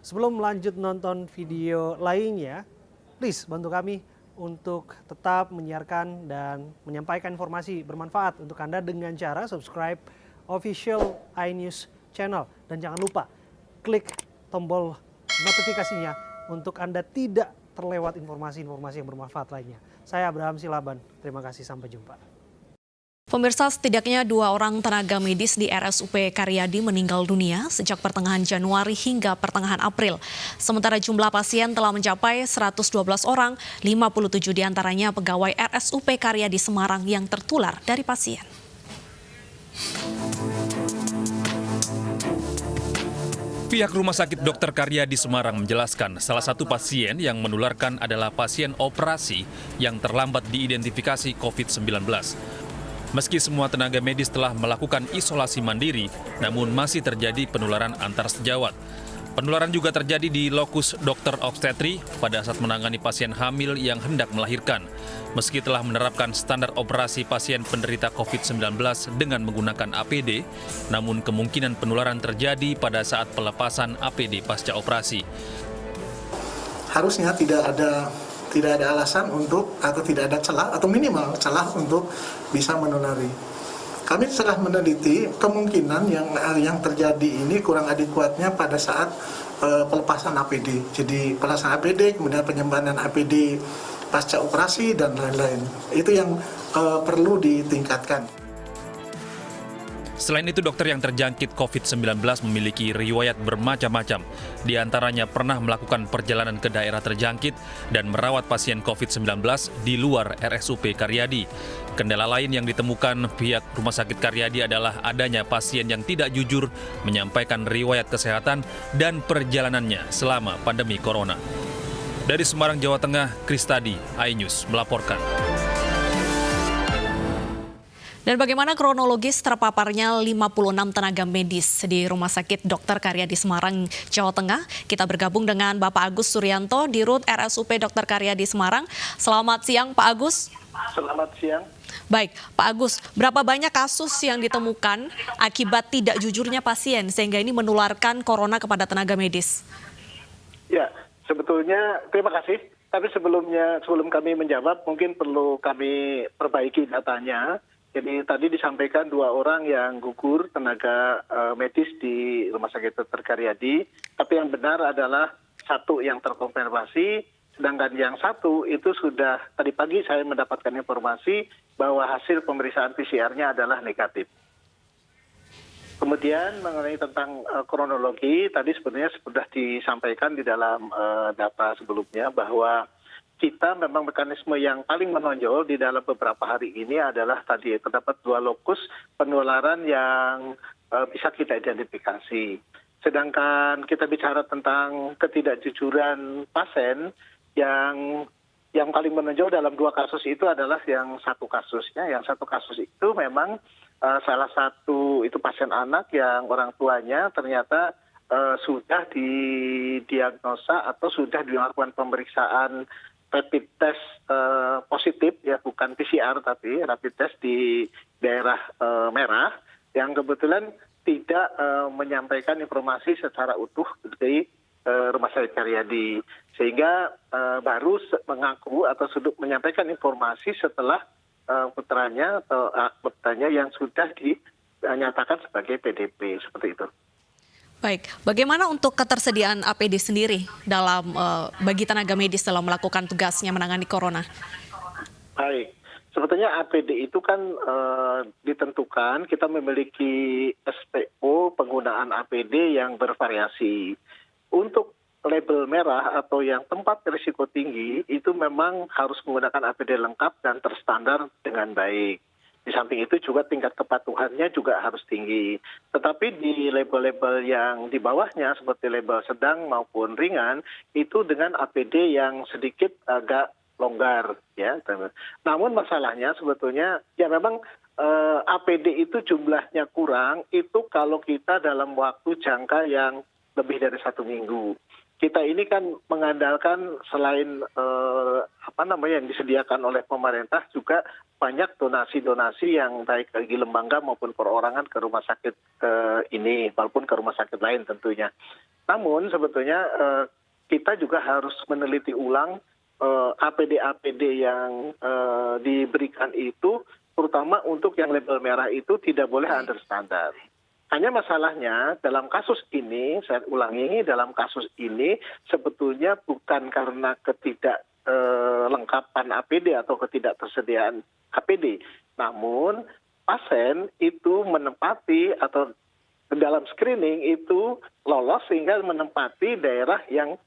Sebelum lanjut nonton video lainnya, please bantu kami untuk tetap menyiarkan dan menyampaikan informasi bermanfaat untuk Anda dengan cara subscribe official iNews channel. Dan jangan lupa klik tombol notifikasinya untuk Anda tidak terlewat informasi-informasi yang bermanfaat lainnya. Saya Abraham Silaban, terima kasih, sampai jumpa. Pemirsa, setidaknya 2 orang tenaga medis di RSUP Karyadi meninggal dunia sejak pertengahan Januari hingga pertengahan April. Sementara jumlah pasien telah mencapai 112 orang, 57 diantaranya pegawai RSUP Karyadi Semarang yang tertular dari pasien. Pihak Rumah Sakit Dr. Karyadi Semarang menjelaskan salah satu pasien yang menularkan adalah pasien operasi yang terlambat diidentifikasi COVID-19. Meski semua tenaga medis telah melakukan isolasi mandiri, namun masih terjadi penularan antar sejawat. Penularan juga terjadi di lokus dokter obstetri pada saat menangani pasien hamil yang hendak melahirkan. Meski telah menerapkan standar operasi pasien penderita COVID-19 dengan menggunakan APD, namun kemungkinan penularan terjadi pada saat pelepasan APD pasca operasi. Harusnya tidak ada alasan untuk, atau tidak ada celah atau minimal celah untuk bisa menulari. Kami telah meneliti kemungkinan yang terjadi ini kurang adekuatnya pada saat pelepasan APD. Jadi pelepasan APD, kemudian penyembahan APD pasca operasi dan lain-lain. Itu yang perlu ditingkatkan. Selain itu, dokter yang terjangkit COVID-19 memiliki riwayat bermacam-macam. Di antaranya pernah melakukan perjalanan ke daerah terjangkit dan merawat pasien COVID-19 di luar RSUP Karyadi. Kendala lain yang ditemukan pihak Rumah Sakit Karyadi adalah adanya pasien yang tidak jujur menyampaikan riwayat kesehatan dan perjalanannya selama pandemi corona. Dari Semarang, Jawa Tengah, Kristadi, iNews melaporkan. Dan bagaimana kronologis terpaparnya 56 tenaga medis di Rumah Sakit Dr. Karyadi Semarang, Jawa Tengah? Kita bergabung dengan Bapak Agus Suryanto, Dirut RSUP Dr. Karyadi Semarang. Selamat siang, Pak Agus. Selamat siang. Baik, Pak Agus, berapa banyak kasus yang ditemukan akibat tidak jujurnya pasien sehingga ini menularkan corona kepada tenaga medis? Ya, sebetulnya terima kasih. Tapi sebelum kami menjawab, mungkin perlu kami perbaiki datanya. Jadi tadi disampaikan 2 orang yang gugur tenaga medis di Rumah Sakit Dr. Karyadi, tapi yang benar adalah 1 yang terkonfirmasi, sedangkan yang 1 itu sudah tadi pagi saya mendapatkan informasi bahwa hasil pemeriksaan PCR-nya adalah negatif. Kemudian mengenai tentang kronologi, tadi sebenarnya sudah disampaikan di dalam data sebelumnya bahwa kita memang mekanisme yang paling menonjol di dalam beberapa hari ini adalah tadi terdapat 2 lokus penularan yang bisa kita identifikasi. Sedangkan kita bicara tentang ketidakjujuran pasien yang paling menonjol dalam 2 kasus itu adalah yang 1 kasusnya. Yang 1 kasus itu memang salah satu itu pasien anak yang orang tuanya ternyata sudah didiagnosa atau sudah dilakukan pemeriksaan rapid test positif, ya bukan PCR tapi rapid test di daerah merah yang kebetulan tidak menyampaikan informasi secara utuh di Rumah Sakit Karyadi, sehingga baru mengaku atau sudah menyampaikan informasi setelah putranya atau putranya yang sudah dinyatakan sebagai PDP, seperti itu. Baik, bagaimana untuk ketersediaan APD sendiri dalam bagi tenaga medis dalam melakukan tugasnya menangani corona? Baik, sebetulnya APD itu kan ditentukan, kita memiliki SPO penggunaan APD yang bervariasi. Untuk label merah atau yang tempat risiko tinggi itu memang harus menggunakan APD lengkap dan terstandar dengan baik. Di samping itu juga tingkat kepatuhannya juga harus tinggi. Tetapi di label-label yang di bawahnya seperti label sedang maupun ringan itu dengan APD yang sedikit agak longgar, ya. Namun masalahnya sebetulnya ya memang APD itu jumlahnya kurang itu kalau kita dalam waktu jangka yang lebih dari 1 minggu. Kita ini kan mengandalkan selain yang disediakan oleh pemerintah juga banyak donasi-donasi yang baik bagi lembaga maupun perorangan ke rumah sakit ini maupun ke rumah sakit lain tentunya. Namun sebetulnya kita juga harus meneliti ulang APD-APD yang diberikan itu, terutama untuk yang label merah itu tidak boleh under standar. Hanya masalahnya dalam kasus ini, saya ulangi, dalam kasus ini sebetulnya bukan karena lengkapan APD atau ketidaktersediaan APD. Namun pasien itu menempati atau dalam screening itu lolos sehingga menempati daerah yang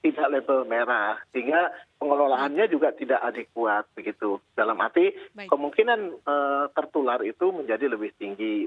tidak label merah, sehingga pengelolaannya juga tidak adekuat begitu. Dalam arti kemungkinan tertular itu menjadi lebih tinggi.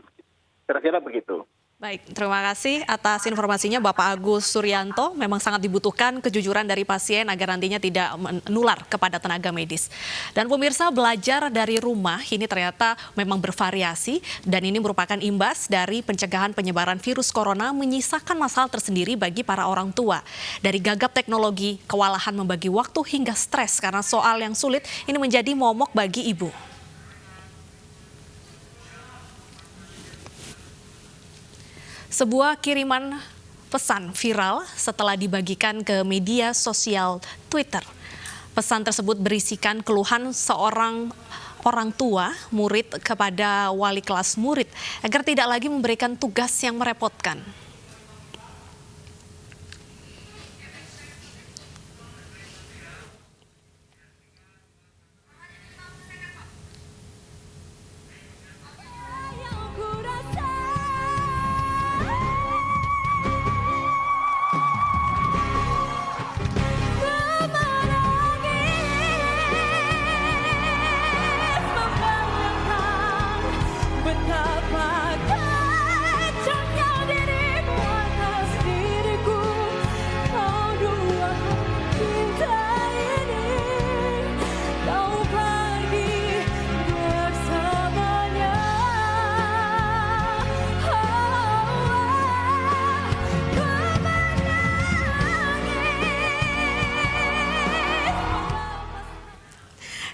Kira-kira begitu. Baik, terima kasih atas informasinya Bapak Agus Suryanto. Memang sangat dibutuhkan kejujuran dari pasien agar nantinya tidak menular kepada tenaga medis. Dan pemirsa, belajar dari rumah ini ternyata memang bervariasi dan ini merupakan imbas dari pencegahan penyebaran virus corona, menyisakan masalah tersendiri bagi para orang tua. Dari gagap teknologi, kewalahan membagi waktu hingga stres karena soal yang sulit ini menjadi momok bagi ibu. Sebuah kiriman pesan viral setelah dibagikan ke media sosial Twitter. Pesan tersebut berisikan keluhan seorang orang tua murid kepada wali kelas murid agar tidak lagi memberikan tugas yang merepotkan.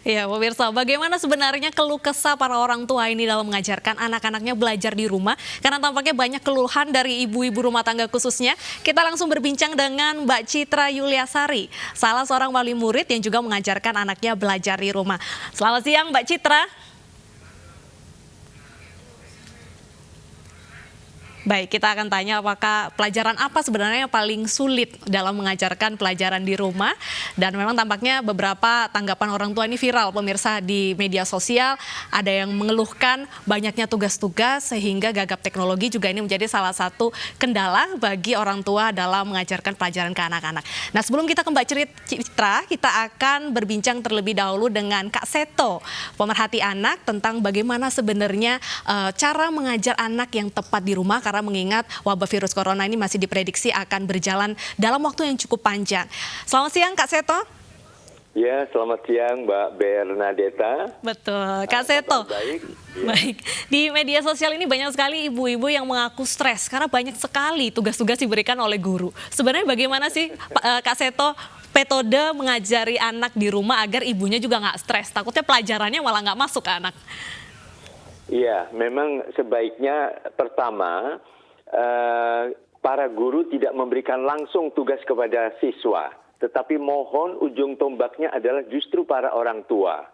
Ya, pemirsa, bagaimana sebenarnya keluh kesah para orang tua ini dalam mengajarkan anak-anaknya belajar di rumah? Karena tampaknya banyak keluhan dari ibu-ibu rumah tangga khususnya. Kita langsung berbincang dengan Mbak Citra Yuliasari, salah seorang wali murid yang juga mengajarkan anaknya belajar di rumah. Selamat siang, Mbak Citra. Baik, kita akan tanya apakah pelajaran apa sebenarnya yang paling sulit dalam mengajarkan pelajaran di rumah. Dan memang tampaknya beberapa tanggapan orang tua ini viral, pemirsa, di media sosial. Ada yang mengeluhkan banyaknya tugas-tugas sehingga gagap teknologi juga ini menjadi salah satu kendala bagi orang tua dalam mengajarkan pelajaran ke anak-anak. Nah, sebelum kita ke Mbak Citra, kita akan berbincang terlebih dahulu dengan Kak Seto, pemerhati anak, tentang bagaimana sebenarnya cara mengajar anak yang tepat di rumah. Karena mengingat wabah virus corona ini masih diprediksi akan berjalan dalam waktu yang cukup panjang. Selamat siang Kak Seto. Ya, selamat siang Mbak Bernadetta. Betul, Kak Seto. Baik. Ya. Baik, di media sosial ini banyak sekali ibu-ibu yang mengaku stres karena banyak sekali tugas-tugas diberikan oleh guru. Sebenarnya bagaimana sih Kak Seto metode mengajari anak di rumah agar ibunya juga nggak stres? Takutnya pelajarannya malah nggak masuk ke anak. Iya, memang sebaiknya pertama para guru tidak memberikan langsung tugas kepada siswa, tetapi mohon ujung tombaknya adalah justru para orang tua.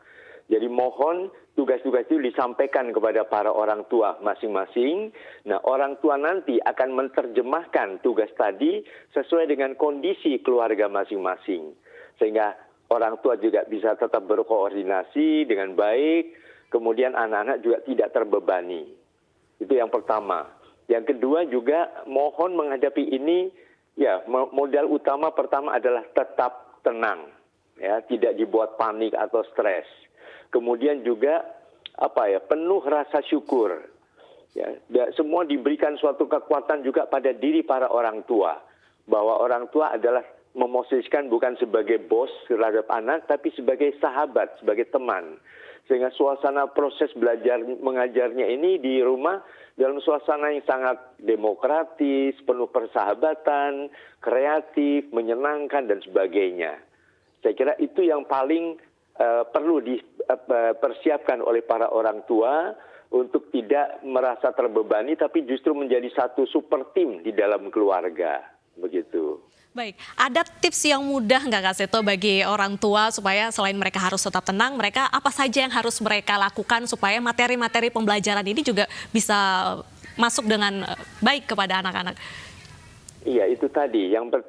Jadi mohon tugas-tugas itu disampaikan kepada para orang tua masing-masing. Nah, orang tua nanti akan menerjemahkan tugas tadi sesuai dengan kondisi keluarga masing-masing. Sehingga orang tua juga bisa tetap berkoordinasi dengan baik. Kemudian anak-anak juga tidak terbebani. Itu yang pertama. Yang kedua juga mohon menghadapi ini, ya modal utama pertama adalah tetap tenang, ya tidak dibuat panik atau stres. Kemudian juga penuh rasa syukur. Ya, semua diberikan suatu kekuatan juga pada diri para orang tua, bahwa orang tua adalah memosisikan bukan sebagai bos terhadap anak, tapi sebagai sahabat, sebagai teman. Sehingga suasana proses belajar mengajarnya ini di rumah dalam suasana yang sangat demokratis, penuh persahabatan, kreatif, menyenangkan, dan sebagainya. Saya kira itu yang paling perlu dipersiapkan oleh para orang tua untuk tidak merasa terbebani, tapi justru menjadi satu super tim di dalam keluarga, begitu. Baik, ada tips yang mudah nggak Kak Seto bagi orang tua supaya selain mereka harus tetap tenang, mereka apa saja yang harus mereka lakukan supaya materi-materi pembelajaran ini juga bisa masuk dengan baik kepada anak-anak? Iya, itu tadi. Yang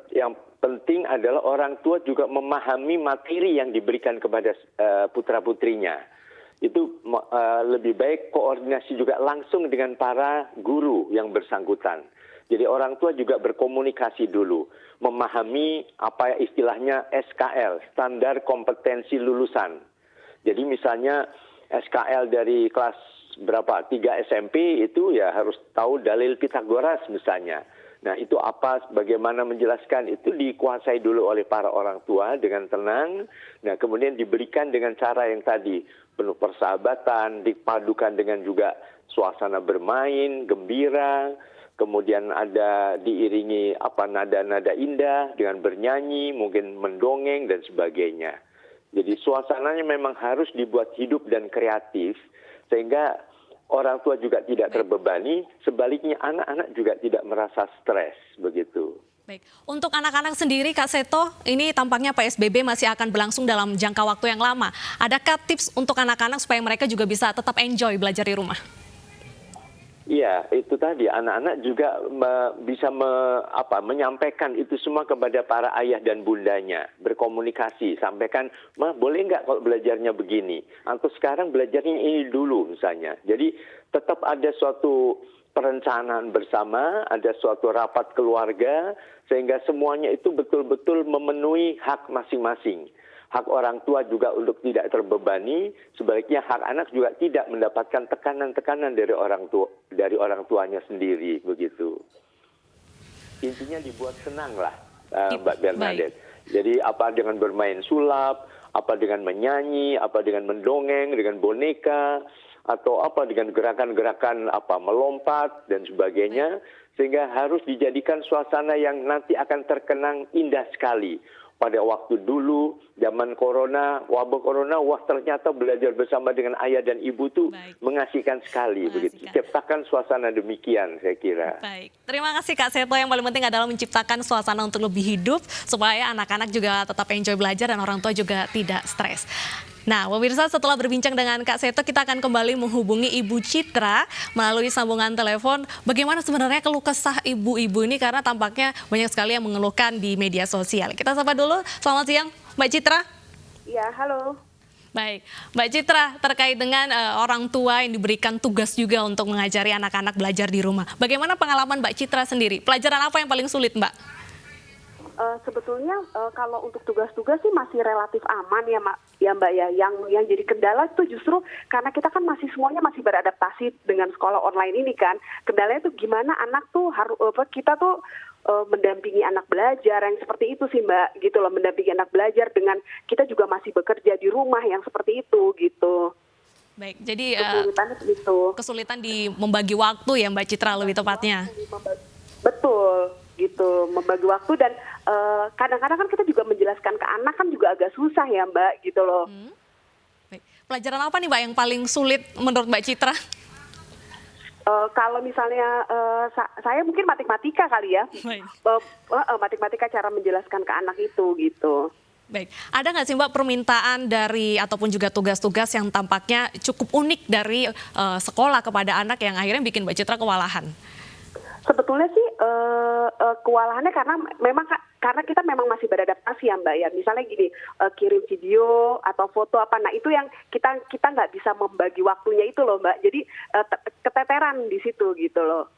penting adalah orang tua juga memahami materi yang diberikan kepada putra-putrinya. Itu lebih baik koordinasi juga langsung dengan para guru yang bersangkutan. Jadi orang tua juga berkomunikasi dulu, memahami apa istilahnya SKL, standar kompetensi lulusan. Jadi misalnya SKL dari kelas berapa, 3 SMP itu ya harus tahu dalil Pitagoras misalnya. Nah itu apa, bagaimana menjelaskan, itu dikuasai dulu oleh para orang tua dengan tenang. Nah kemudian diberikan dengan cara yang tadi, penuh persahabatan, dipadukan dengan juga suasana bermain, gembira. Kemudian ada diiringi nada-nada indah dengan bernyanyi, mungkin mendongeng dan sebagainya. Jadi suasananya memang harus dibuat hidup dan kreatif sehingga orang tua juga tidak terbebani, sebaliknya anak-anak juga tidak merasa stres, begitu. Baik, untuk anak-anak sendiri Kak Seto, ini tampaknya PSBB masih akan berlangsung dalam jangka waktu yang lama. Adakah tips untuk anak-anak supaya mereka juga bisa tetap enjoy belajar di rumah? Iya, itu tadi anak-anak juga bisa menyampaikan itu semua kepada para ayah dan bundanya, berkomunikasi, sampaikan, "Ma, boleh nggak kalau belajarnya begini? Atau sekarang belajarnya ini dulu," misalnya. Jadi tetap ada suatu perencanaan bersama, ada suatu rapat keluarga, sehingga semuanya itu betul-betul memenuhi hak masing-masing. Hak orang tua juga untuk tidak terbebani, sebaliknya hak anak juga tidak mendapatkan tekanan-tekanan dari orang tuanya sendiri, begitu. Intinya dibuat senang lah, Mbak Bernadette. Jadi apa dengan bermain sulap, apa dengan menyanyi, apa dengan mendongeng, dengan boneka, atau apa dengan gerakan-gerakan melompat dan sebagainya, sehingga harus dijadikan suasana yang nanti akan terkenang indah sekali. Pada waktu dulu, zaman corona, wabah corona, wah ternyata belajar bersama dengan ayah dan ibu tuh mengasihkan sekali. Begitu. Ciptakan suasana demikian, saya kira. Baik, terima kasih Kak Seto. Yang paling penting adalah menciptakan suasana untuk lebih hidup, supaya anak-anak juga tetap enjoy belajar dan orang tua juga tidak stres. Nah, pemirsa, setelah berbincang dengan Kak Seto, kita akan kembali menghubungi Ibu Citra melalui sambungan telepon. Bagaimana sebenarnya keluh kesah ibu-ibu ini, karena tampaknya banyak sekali yang mengeluhkan di media sosial. Kita sapa dulu. Selamat siang, Mbak Citra. Ya, halo. Baik, Mbak Citra, terkait dengan orang tua yang diberikan tugas juga untuk mengajari anak-anak belajar di rumah. Bagaimana pengalaman Mbak Citra sendiri? Pelajaran apa yang paling sulit, Mbak? Sebetulnya kalau untuk tugas-tugas sih masih relatif aman ya Mbak ya. Yang jadi kendala itu justru karena kita kan semuanya masih beradaptasi dengan sekolah online ini kan. Kendalanya tuh gimana anak tuh kita tuh mendampingi anak belajar yang seperti itu sih Mbak, gitu loh, mendampingi anak belajar dengan kita juga masih bekerja di rumah yang seperti itu gitu. Baik, jadi kesulitan di membagi waktu ya Mbak Citra lebih tepatnya. Betul, gitu, membagi waktu dan kadang-kadang kan kita juga menjelaskan ke anak kan juga agak susah ya Mbak, gitu loh. Baik. Pelajaran apa nih Mbak yang paling sulit menurut Mbak Citra? Kalau misalnya saya mungkin matematika kali ya, matematika cara menjelaskan ke anak itu gitu. Baik, ada nggak sih Mbak permintaan dari ataupun juga tugas-tugas yang tampaknya cukup unik dari sekolah kepada anak yang akhirnya bikin Mbak Citra kewalahan? Sebetulnya sih kewalahannya karena kita memang masih beradaptasi ya Mbak ya. Misalnya gini, kirim video atau foto apa, nah itu yang kita nggak bisa membagi waktunya itu loh Mbak. Jadi keteteran di situ gitu loh.